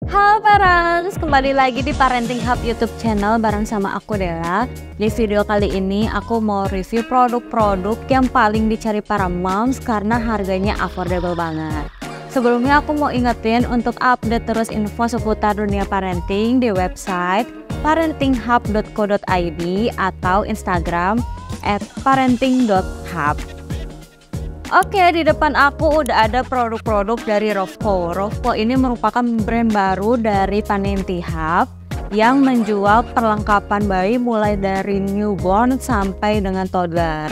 Halo parents, kembali lagi di Parenting Hub YouTube channel bareng sama aku Della. Di video kali ini aku mau review produk-produk yang paling dicari para moms karena harganya affordable banget. Sebelumnya aku mau ingetin untuk update terus info seputar dunia parenting di website parentinghub.co.id atau Instagram @parenting.hub. Oke, di depan aku udah ada produk-produk dari Rovco. Rovco ini merupakan brand baru dari Parenting Hub yang menjual perlengkapan bayi mulai dari newborn sampai dengan toddler.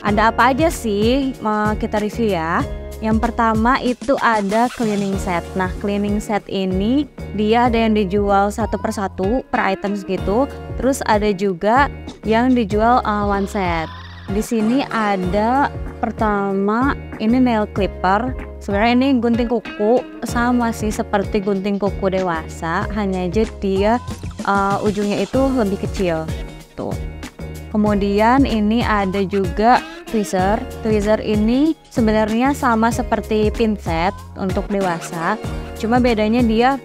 Ada apa aja sih? Kita review ya. Yang pertama itu ada cleaning set. Nah, cleaning set ini dia ada yang dijual satu persatu per items gitu. Terus ada juga yang dijual one set. Di sini ada pertama ini nail clipper. Sebenarnya ini gunting kuku, sama sih seperti gunting kuku dewasa, hanya aja dia ujungnya itu lebih kecil tuh. Kemudian ini ada juga tweezer. Tweezer ini sebenarnya sama seperti pinset untuk dewasa, cuma bedanya dia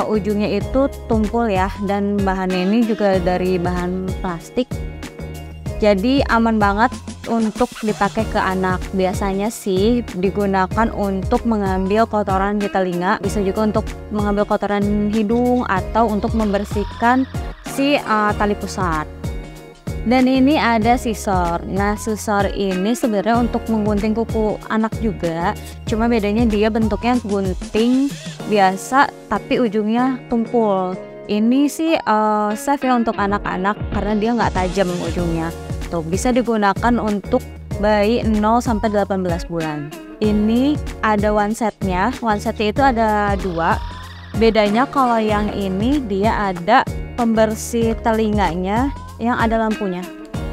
ujungnya itu tumpul ya, dan bahannya ini juga dari bahan plastik. Jadi aman banget untuk dipakai ke anak. Biasanya sih digunakan untuk mengambil kotoran di telinga, bisa juga untuk mengambil kotoran hidung atau untuk membersihkan si tali pusat. Dan ini ada scissor. Nah, scissor ini sebenarnya untuk menggunting kuku anak juga, cuma bedanya dia bentuknya gunting biasa tapi ujungnya tumpul. Ini sih safe ya untuk anak-anak karena dia nggak tajam ujungnya. Tuh, bisa digunakan untuk bayi 0 sampai 18 bulan. Ini ada one setnya. One setnya itu ada dua. Bedanya kalau yang ini dia ada pembersih telinganya yang ada lampunya.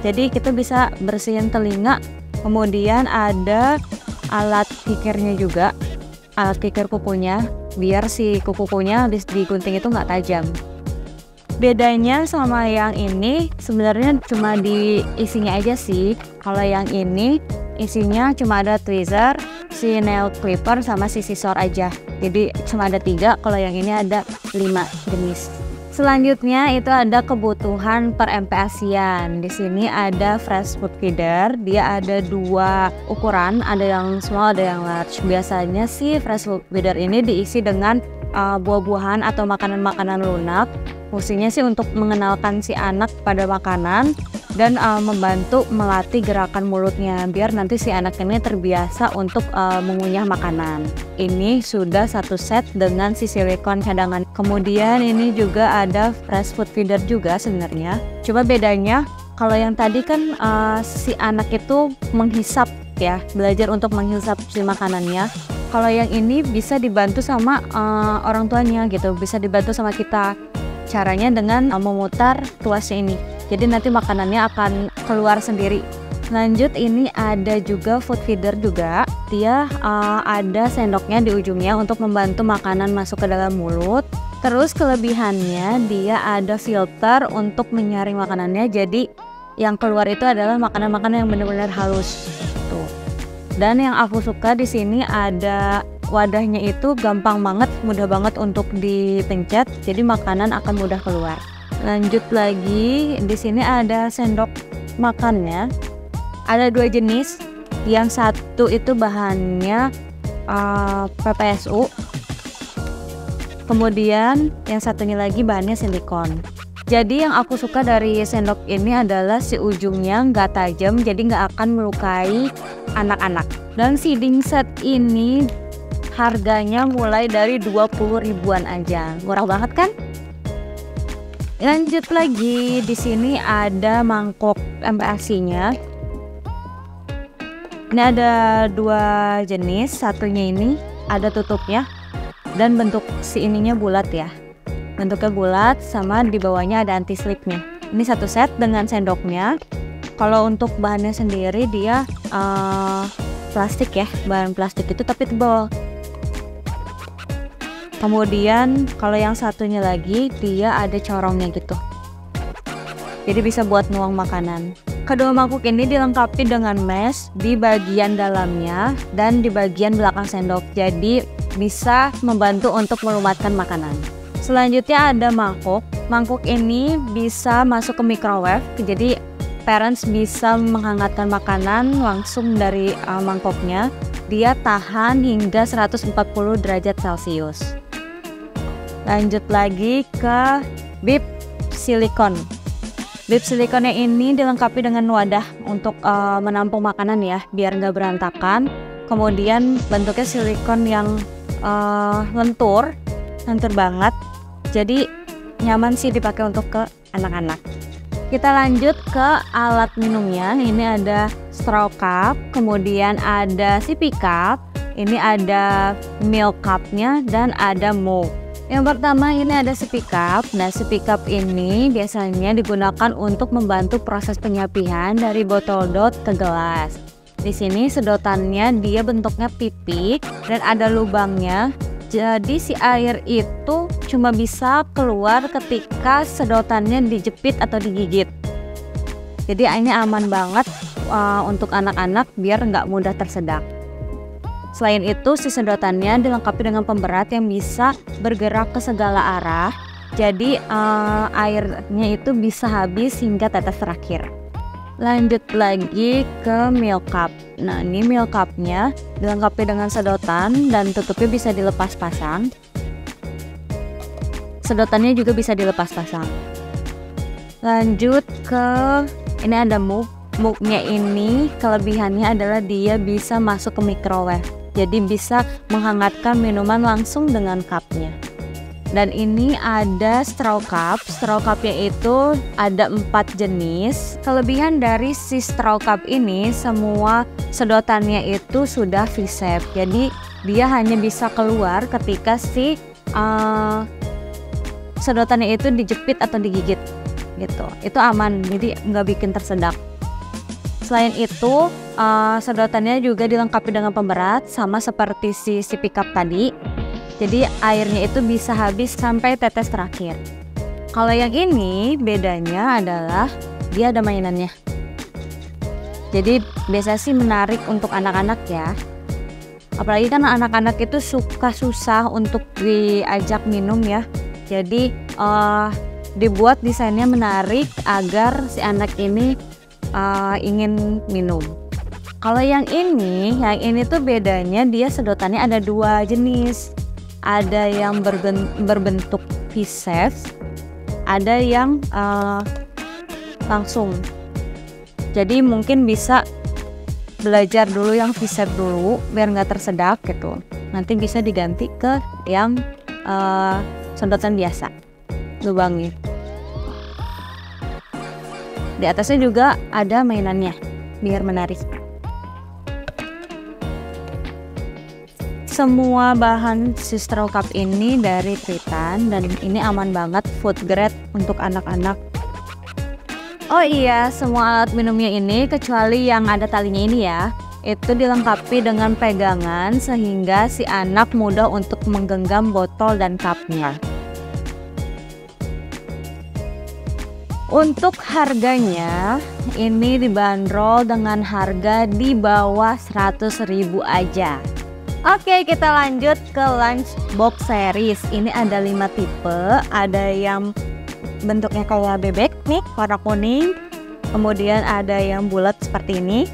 Jadi kita bisa bersihin telinga. Kemudian ada alat kikirnya juga, alat kikir kukunya, biar si kukunya habis digunting itu nggak tajam. Bedanya sama yang ini sebenarnya cuma di isinya aja sih. Kalau yang ini isinya cuma ada tweezer, si nail clipper sama si scissor aja. Jadi cuma ada 3, kalau yang ini ada 5 jenis. Selanjutnya itu ada kebutuhan per MPASian. Di sini ada fresh food feeder. Dia ada 2 ukuran, ada yang small, ada yang large. Biasanya sih fresh food feeder ini diisi dengan buah-buahan atau makanan-makanan lunak. Fungsinya sih untuk mengenalkan si anak pada makanan dan membantu melatih gerakan mulutnya biar nanti si anak ini terbiasa untuk mengunyah makanan. Ini sudah satu set dengan si silikon cadangan. Kemudian ini juga ada fresh food feeder juga sebenarnya. Coba bedanya kalau yang tadi kan si anak itu menghisap ya, belajar untuk menghisap si makanannya. Kalau yang ini bisa dibantu sama orang tuanya gitu, bisa dibantu sama kita. Caranya dengan memutar tuasnya ini, jadi nanti makanannya akan keluar sendiri. Lanjut, ini ada juga food feeder juga. Dia ada sendoknya di ujungnya untuk membantu makanan masuk ke dalam mulut. Terus kelebihannya dia ada filter untuk menyaring makanannya, jadi yang keluar itu adalah makanan-makanan yang benar-benar halus tuh. Dan yang aku suka di sini ada wadahnya, itu gampang banget, mudah banget untuk dipencet, jadi makanan akan mudah keluar. Lanjut lagi, di sini ada sendok makannya. Ada 2 jenis. Yang satu itu bahannya PPSU. Kemudian yang satunya lagi bahannya silikon. Jadi yang aku suka dari sendok ini adalah si ujungnya nggak tajam, jadi nggak akan melukai anak-anak. Dan seeding set ini harganya mulai dari 20 ribuan aja, murah banget kan? Lanjut lagi, di sini ada mangkok MPASinya. Ini ada 2 jenis, satunya ini ada tutupnya dan bentuk si ininya bulat ya. Bentuknya bulat, sama di bawahnya ada anti slipnya. Ini satu set dengan sendoknya. Kalau untuk bahannya sendiri dia plastik ya, bahan plastik itu tapi tebal. Kemudian kalau yang satunya lagi dia ada corongnya gitu, jadi bisa buat nuang makanan. Kedua mangkuk ini dilengkapi dengan mesh di bagian dalamnya dan di bagian belakang sendok, jadi bisa membantu untuk melumatkan makanan. Selanjutnya ada mangkuk. Mangkuk ini bisa masuk ke microwave, jadi parents bisa menghangatkan makanan langsung dari mangkoknya. Dia tahan hingga 140 derajat Celcius. Lanjut lagi ke bib silikon. Bib silikonnya ini dilengkapi dengan wadah untuk menampung makanan ya, biar nggak berantakan. Kemudian bentuknya silikon yang lentur banget. Jadi nyaman sih dipakai untuk ke anak-anak. Kita lanjut ke alat minumnya. Ini ada straw cup, kemudian ada sippy cup, ini ada milk cupnya, dan ada mug. Yang pertama ini ada sippy cup. Nah, sippy cup ini biasanya digunakan untuk membantu proses penyapihan dari botol dot ke gelas. Di sini sedotannya dia bentuknya pipi dan ada lubangnya. Jadi si air itu cuma bisa keluar ketika sedotannya dijepit atau digigit. Jadi ini aman banget untuk anak-anak biar nggak mudah tersedak. Selain itu si sedotannya dilengkapi dengan pemberat yang bisa bergerak ke segala arah. Jadi airnya itu bisa habis hingga tetes terakhir. Lanjut lagi ke milk cup. Nah, ini milk cupnya dilengkapi dengan sedotan dan tutupnya bisa dilepas pasang. Sedotannya juga bisa dilepas pasang. Lanjut ke ini ada mug. Mugnya ini kelebihannya adalah dia bisa masuk ke microwave. Jadi bisa menghangatkan minuman langsung dengan cupnya. Dan ini ada straw cup. Straw cupnya itu ada 4 jenis. Kelebihan dari si straw cup ini, semua sedotannya itu sudah V-shape. Jadi dia hanya bisa keluar ketika si sedotannya itu dijepit atau digigit gitu. Itu aman, jadi nggak bikin tersedak. Selain itu sedotannya juga dilengkapi dengan pemberat sama seperti si sippy cup tadi. Jadi airnya itu bisa habis sampai tetes terakhir. Kalau yang ini bedanya adalah dia ada mainannya. Jadi biasa sih menarik untuk anak-anak ya. Apalagi kan anak-anak itu suka susah untuk diajak minum ya. Jadi dibuat desainnya menarik agar si anak ini ingin minum. Kalau yang ini tuh bedanya dia sedotannya ada 2 jenis. Ada yang berbentuk V-shape, ada yang langsung. Jadi mungkin bisa belajar dulu yang V-shape dulu biar nggak tersedak gitu. Nanti bisa diganti ke yang sedotan biasa, lubangnya. Di atasnya juga ada mainannya biar menarik. Semua bahan si straw cup ini dari Tritan dan ini aman banget, food grade untuk anak-anak. Oh iya, semua alat minumnya ini kecuali yang ada talinya ini ya, itu dilengkapi dengan pegangan sehingga si anak mudah untuk menggenggam botol dan cupnya. Untuk harganya ini dibanderol dengan harga di bawah 100.000 aja. Oke, kita lanjut ke lunchbox series. Ini ada 5 tipe. Ada yang bentuknya kayak bebek nih, warna kuning. Kemudian ada yang bulat seperti ini.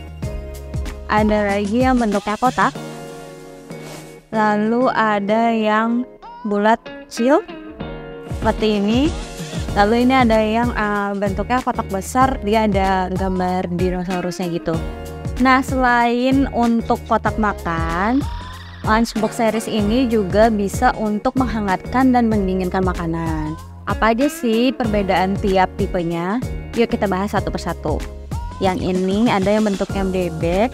Ada lagi yang bentuknya kotak. Lalu ada yang bulat kecil seperti ini. Lalu ini ada yang bentuknya kotak besar. Dia ada gambar dinosaurusnya gitu. Nah, selain untuk kotak makan, lunchbox series ini juga bisa untuk menghangatkan dan mendinginkan makanan. Apa aja sih perbedaan tiap tipenya? Yuk kita bahas satu persatu. Yang ini ada yang bentuknya bebek.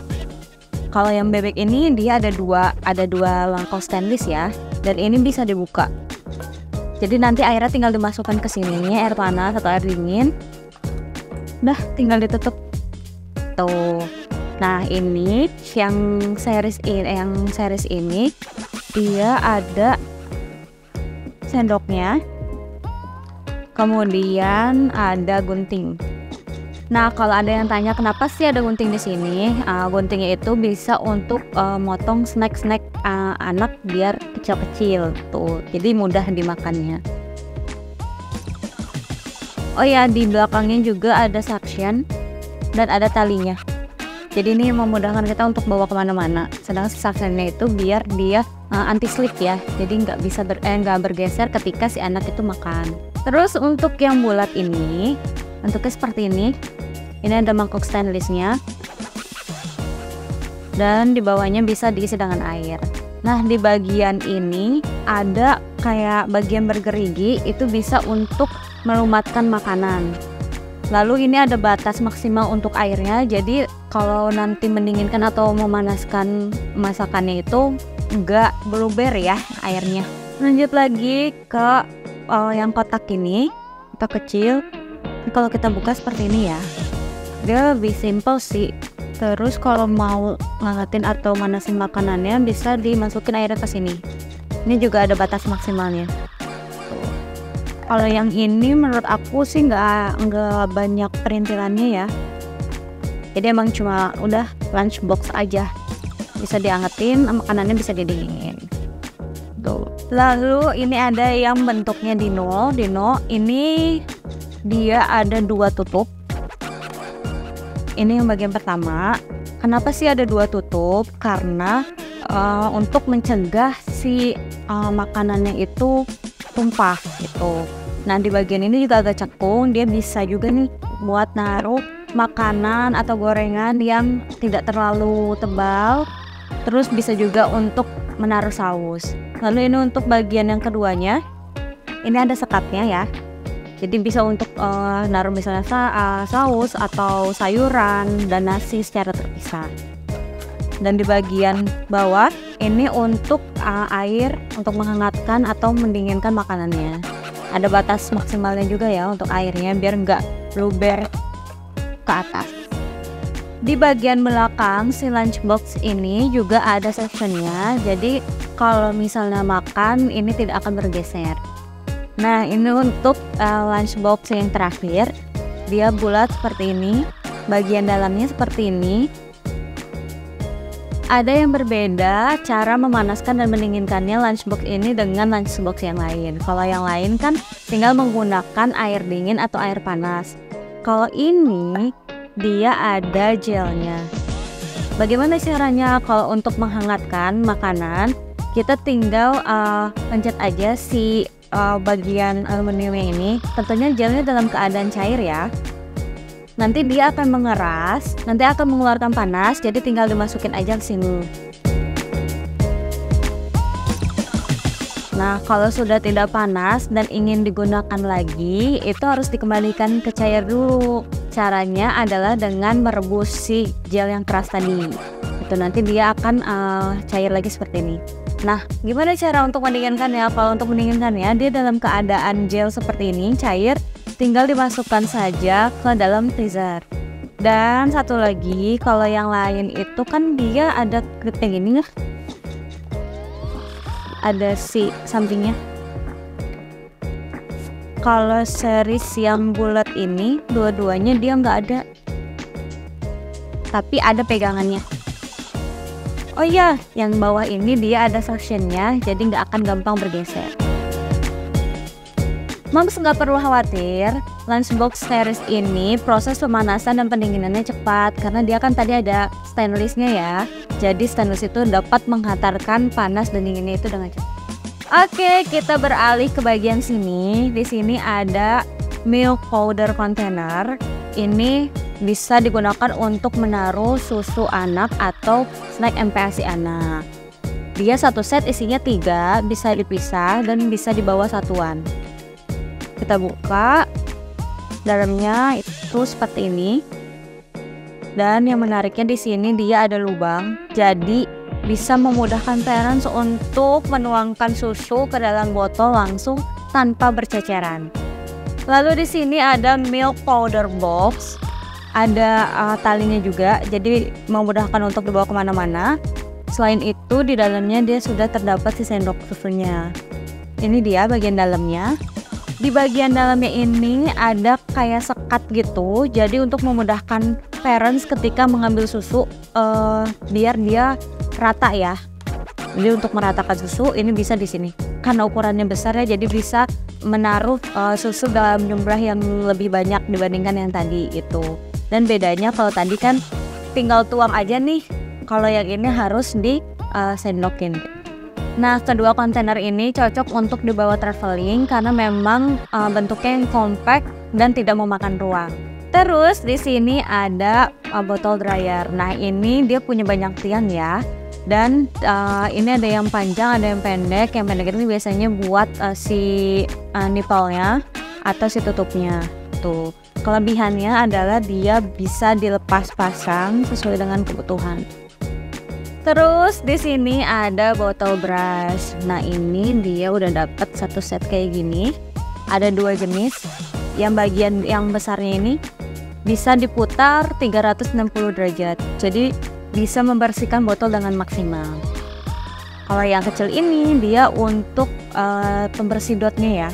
Kalau yang bebek ini dia ada dua langkau stainless ya. Dan ini bisa dibuka. Jadi nanti airnya tinggal dimasukkan ke sini, air panas atau air dingin. Udah, tinggal ditutup. Tuh. Nah, ini yang series ini dia ada sendoknya. Kemudian ada gunting. Nah, kalau ada yang tanya kenapa sih ada gunting di sini? Guntingnya itu bisa untuk motong snack anak biar kecil-kecil tuh. Jadi mudah dimakannya. Oh ya, di belakangnya juga ada suction dan ada talinya. Jadi ini memudahkan kita untuk bawa kemana-mana. Sedangkan si suctionnya itu biar dia anti slip ya. Jadi nggak bisa nggak bergeser ketika si anak itu makan. Terus untuk yang bulat ini, bentuknya seperti ini. Ini ada mangkok stainlessnya. Dan di bawahnya bisa diisi dengan air. Nah, di bagian ini ada kayak bagian bergerigi, itu bisa untuk melumatkan makanan. Lalu ini ada batas maksimal untuk airnya, jadi kalau nanti mendinginkan atau memanaskan masakannya itu enggak bluber ya airnya. Lanjut lagi ke yang kotak ini, kotak kecil. Kalau kita buka seperti ini ya, dia lebih simple sih. Terus kalau mau ngangetin atau manasin makanannya bisa dimasukin airnya ke sini. Ini juga ada batas maksimalnya. Kalau yang ini menurut aku sih nggak banyak perintilannya ya. Jadi emang cuma udah lunchbox aja. Bisa diangetin, makanannya bisa didingin. Tuh. Lalu ini ada yang bentuknya dino. Dino ini dia ada 2 tutup. Ini yang bagian pertama. Kenapa sih ada 2 tutup? Karena untuk mencegah si makanannya itu tumpah gitu. Nah, di bagian ini juga agak cekung, dia bisa juga nih buat naruh makanan atau gorengan yang tidak terlalu tebal. Terus bisa juga untuk menaruh saus. Lalu ini untuk bagian yang keduanya, ini ada sekatnya ya. Jadi bisa untuk naruh misalnya saus atau sayuran dan nasi secara terpisah. Dan di bagian bawah ini untuk air untuk menghangatkan atau mendinginkan makanannya. Ada batas maksimalnya juga ya untuk airnya biar nggak luber ke atas. Di bagian belakang si lunchbox ini juga ada sectionnya. Jadi kalau misalnya makan ini tidak akan bergeser. Nah, ini untuk lunchbox yang terakhir. Dia bulat seperti ini. Bagian dalamnya seperti ini. Ada yang berbeda cara memanaskan dan mendinginkannya lunchbox ini dengan lunchbox yang lain. Kalau yang lain kan tinggal menggunakan air dingin atau air panas. Kalau ini dia ada gelnya. Bagaimana caranya kalau untuk menghangatkan makanan? Kita tinggal pencet aja si bagian aluminiumnya ini. Tentunya gelnya dalam keadaan cair ya. Nanti dia akan mengeras, nanti akan mengeluarkan panas, jadi tinggal dimasukin aja ke sini. Nah, kalau sudah tidak panas dan ingin digunakan lagi, itu harus dikembalikan ke cair dulu. Caranya adalah dengan merebus si gel yang keras tadi. Itu nanti dia akan cair lagi seperti ini. Nah, gimana cara untuk mendinginkannya? Kalau untuk mendinginkannya, dia dalam keadaan gel seperti ini, cair. Tinggal dimasukkan saja ke dalam freezer. Dan satu lagi, kalau yang lain itu kan dia ada klip yang ini nggak? Ada si sampingnya. Kalau series yang bulat ini, dua-duanya dia nggak ada. Tapi ada pegangannya. Oh iya, yang bawah ini dia ada suctionnya, jadi nggak akan gampang bergeser. Moms nggak perlu khawatir, lunchbox series ini proses pemanasan dan pendinginannya cepat karena dia kan tadi ada stainlessnya ya. Jadi stainless itu dapat menghantarkan panas dan dinginnya itu dengan cepat. Oke, kita beralih ke bagian sini. Di sini ada milk powder container. Ini bisa digunakan untuk menaruh susu anak atau snack MPASI anak. Dia satu set isinya 3, bisa dipisah dan bisa dibawa satuan. Kita buka, dalamnya itu seperti ini. Dan yang menariknya di sini dia ada lubang, jadi bisa memudahkan parents untuk menuangkan susu ke dalam botol langsung tanpa berceceran. Lalu di sini ada milk powder box, ada talinya juga, jadi memudahkan untuk dibawa kemana-mana. Selain itu di dalamnya dia sudah terdapat si sendok susunya. Ini dia bagian dalamnya. Di bagian dalamnya ini ada kayak sekat gitu, jadi untuk memudahkan parents ketika mengambil susu biar dia rata ya. Jadi untuk meratakan susu ini bisa di sini. karena ukurannya besar ya, jadi bisa menaruh susu dalam jumlah yang lebih banyak dibandingkan yang tadi itu. Dan bedanya kalau tadi kan tinggal tuang aja nih, kalau yang ini harus disendokin. Nah, kedua kontainer ini cocok untuk dibawa traveling karena memang bentuknya yang compact dan tidak memakan ruang. Terus di sini ada botol dryer. Nah, ini dia punya banyak tiang ya. Dan ini ada yang panjang, ada yang pendek. Yang pendek ini biasanya buat si nipple-nya atau si tutupnya. Tuh. Kelebihannya adalah dia bisa dilepas pasang sesuai dengan kebutuhan. Terus di sini ada botol brush. Nah, ini dia udah dapet satu set kayak gini. Ada 2 jenis. Yang bagian yang besarnya ini bisa diputar 360 derajat. Jadi bisa membersihkan botol dengan maksimal. Kalau yang kecil ini dia untuk pembersih dotnya ya.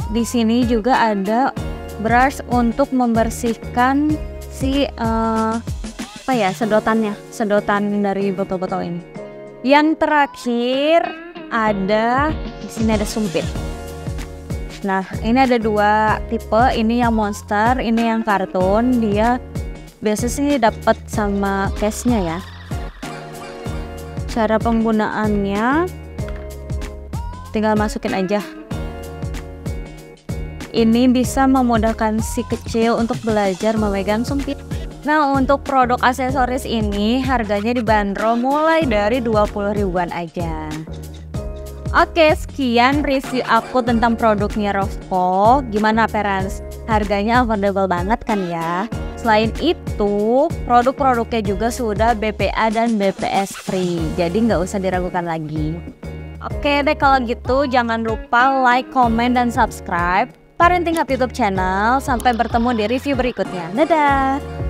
Di sini juga ada brush untuk membersihkan si sedotan dari botol-botol ini. Yang terakhir ada di sini ada sumpit. Nah, ini ada 2 tipe, ini yang monster, ini yang karton. Dia biasanya sih dapat sama case-nya ya. Cara penggunaannya tinggal masukin aja. Ini bisa memudahkan si kecil untuk belajar memegang sumpit. Nah, untuk produk aksesoris ini harganya dibanderol mulai dari 20 ribuan aja. Oke, sekian review aku tentang produknya Rovco. Gimana Parents? Harganya affordable banget kan ya? Selain itu, produk-produknya juga sudah BPA dan BPS free. Jadi nggak usah diragukan lagi. Oke deh, kalau gitu jangan lupa like, comment, dan subscribe Parenting Hub YouTube channel. Sampai bertemu di review berikutnya. Dadah!